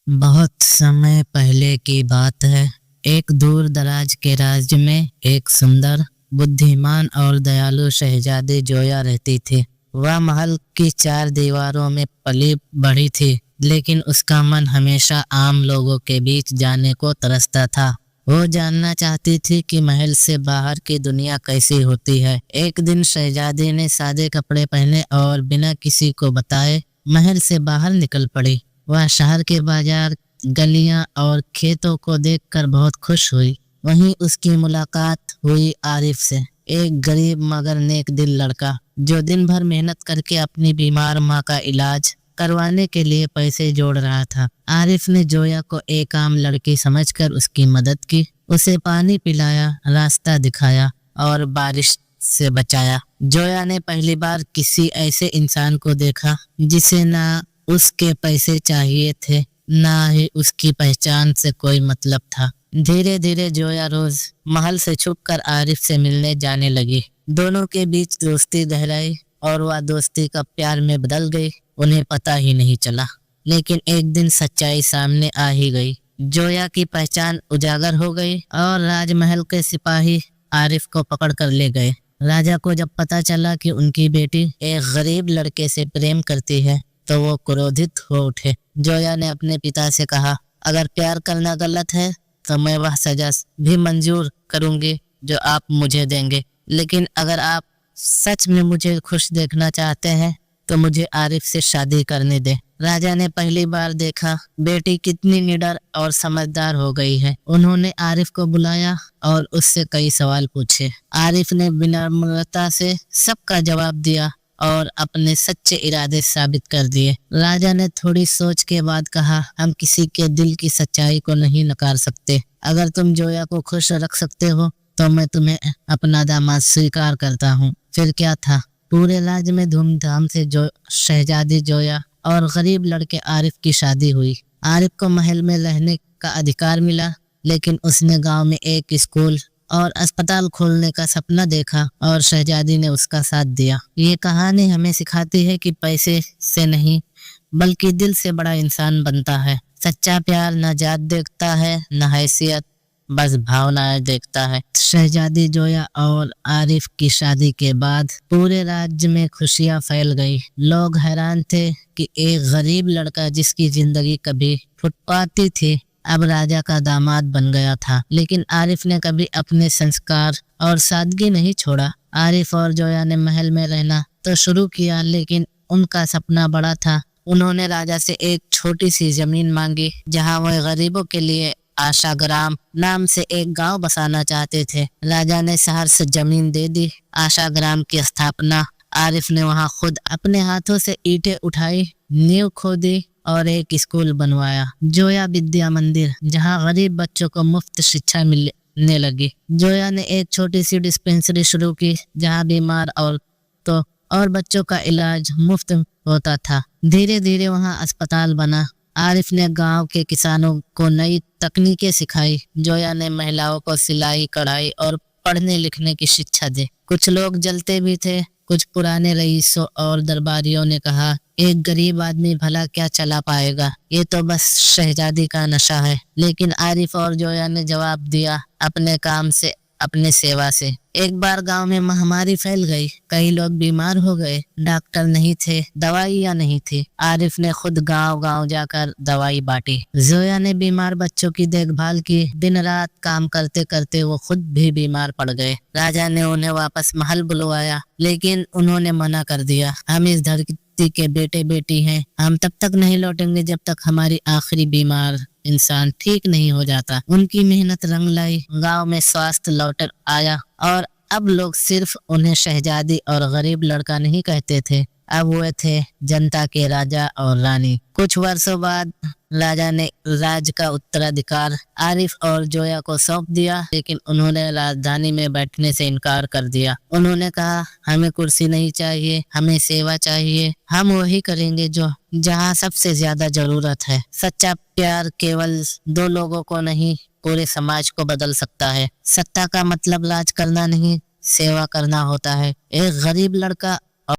बहुत समय पहले की बात है। एक दूर दराज के राज्य में एक सुंदर, बुद्धिमान और दयालु शहजादी जोया रहती थी। वह महल की चार दीवारों में पली बढ़ी थी, लेकिन उसका मन हमेशा आम लोगों के बीच जाने को तरसता था। वो जानना चाहती थी कि महल से बाहर की दुनिया कैसी होती है। एक दिन शहजादी ने सादे कपड़े पहने और बिना किसी को बताए महल से बाहर निकल पड़ी। वह शहर के बाजार, गलियां और खेतों को देखकर बहुत खुश हुई। वहीं उसकी मुलाकात हुई आरिफ से, एक गरीब मगर नेक दिल लड़का जो दिन भर मेहनत करके अपनी बीमार माँ का इलाज करवाने के लिए पैसे जोड़ रहा था। आरिफ ने जोया को एक आम लड़की समझकर उसकी मदद की, उसे पानी पिलाया, रास्ता दिखाया और बारिश से बचाया। जोया ने पहली बार किसी ऐसे इंसान को देखा जिसे ना उसके पैसे चाहिए थे, ना ही उसकी पहचान से कोई मतलब था। धीरे धीरे जोया रोज महल से छुपकर आरिफ से मिलने जाने लगी। दोनों के बीच दोस्ती गहराई और वह दोस्ती का प्यार में बदल गई। उन्हें पता ही नहीं चला, लेकिन एक दिन सच्चाई सामने आ ही गई। जोया की पहचान उजागर हो गई और राजमहल के सिपाही आरिफ को पकड़ कर ले गए। राजा को जब पता चला कि उनकी बेटी एक गरीब लड़के से प्रेम करती है तो वो क्रोधित हो उठे। जोया ने अपने पिता से कहा, अगर प्यार करना गलत है तो मैं वह सजा भी मंजूर करूंगी जो आप मुझे देंगे, लेकिन अगर आप सच में मुझे खुश देखना चाहते हैं तो मुझे आरिफ से शादी करने दे। राजा ने पहली बार देखा बेटी कितनी निडर और समझदार हो गई है। उन्होंने आरिफ को बुलाया और उससे कई सवाल पूछे। आरिफ ने विनम्रता से सबका जवाब दिया और अपने सच्चे इरादे साबित कर दिए। राजा ने थोड़ी सोच के बाद कहा, हम किसी के दिल की सच्चाई को नहीं नकार सकते। अगर तुम जोया को खुश रख सकते हो तो मैं तुम्हें अपना दामाद स्वीकार करता हूँ। फिर क्या था, पूरे राज्य में धूमधाम से शहजादी जोया और गरीब लड़के आरिफ की शादी हुई। आरिफ को महल में रहने का अधिकार मिला, लेकिन उसने गांव में एक स्कूल और अस्पताल खोलने का सपना देखा और शहजादी ने उसका साथ दिया। ये कहानी हमें सिखाती है कि पैसे से नहीं बल्कि दिल से बड़ा इंसान बनता है। सच्चा प्यार न जात देखता है न हैसियत, बस भावनाएं देखता है। शहजादी जोया और आरिफ की शादी के बाद पूरे राज्य में खुशियां फैल गई। लोग हैरान थे कि एक गरीब लड़का जिसकी जिंदगी कभी फुटपाती थी अब राजा का दामाद बन गया था। लेकिन आरिफ ने कभी अपने संस्कार और सादगी नहीं छोड़ा। आरिफ और जोया ने महल में रहना तो शुरू किया, लेकिन उनका सपना बड़ा था। उन्होंने राजा से एक छोटी सी जमीन मांगी जहां वह गरीबों के लिए आशा ग्राम नाम से एक गांव बसाना चाहते थे। राजा ने शहर से जमीन दे दी। आशा ग्राम की स्थापना आरिफ ने वहां खुद अपने हाथों से ईंटें उठाई, नींव खोदी और एक स्कूल बनवाया, जोया विद्या मंदिर, जहां गरीब बच्चों को मुफ्त शिक्षा मिलने लगी। जोया ने एक छोटी सी डिस्पेंसरी शुरू की जहां बीमार और बच्चों का इलाज मुफ्त होता था। धीरे धीरे वहां अस्पताल बना। आरिफ ने गांव के किसानों को नई तकनीकें सिखाई। जोया ने महिलाओं को सिलाई, कढ़ाई और पढ़ने लिखने की शिक्षा दी। कुछ लोग जलते भी थे। कुछ पुराने रईसों और दरबारियों ने कहा, एक गरीब आदमी भला क्या चला पाएगा, ये तो बस शहजादी का नशा है। लेकिन आरिफ और जोया ने जवाब दिया, अपने काम से, अपने सेवा से। एक बार गांव में महामारी फैल गई। कई लोग बीमार हो गए। डॉक्टर नहीं थे, दवाइयां नहीं थी। आरिफ ने खुद गांव गांव जाकर दवाई बांटी। जोया ने बीमार बच्चों की देखभाल की। दिन रात काम करते करते वो खुद भी बीमार पड़ गए। राजा ने उन्हें वापस महल बुलवाया, लेकिन उन्होंने मना कर दिया। हम इस धरती के बेटे बेटी हैं। हम तब तक नहीं लौटेंगे जब तक हमारी आखिरी बीमार इंसान ठीक नहीं हो जाता। उनकी मेहनत रंग लाई। गांव में स्वास्थ्य लौट आया और अब लोग सिर्फ उन्हें शहजादी और गरीब लड़का नहीं कहते थे, अब वो थे जनता के राजा और रानी। कुछ वर्षों बाद राजा ने राज का उत्तराधिकार आरिफ और जोया को सौंप दिया, लेकिन उन्होंने राजधानी में बैठने से इनकार कर दिया। उन्होंने कहा, हमें कुर्सी नहीं चाहिए, हमें सेवा चाहिए। हम वही करेंगे जो जहाँ सबसे ज्यादा जरूरत है। सच्चा प्यार केवल दो लोगों को नहीं, पूरे समाज को बदल सकता है। सत्ता का मतलब राज करना नहीं, सेवा करना होता है। एक गरीब लड़का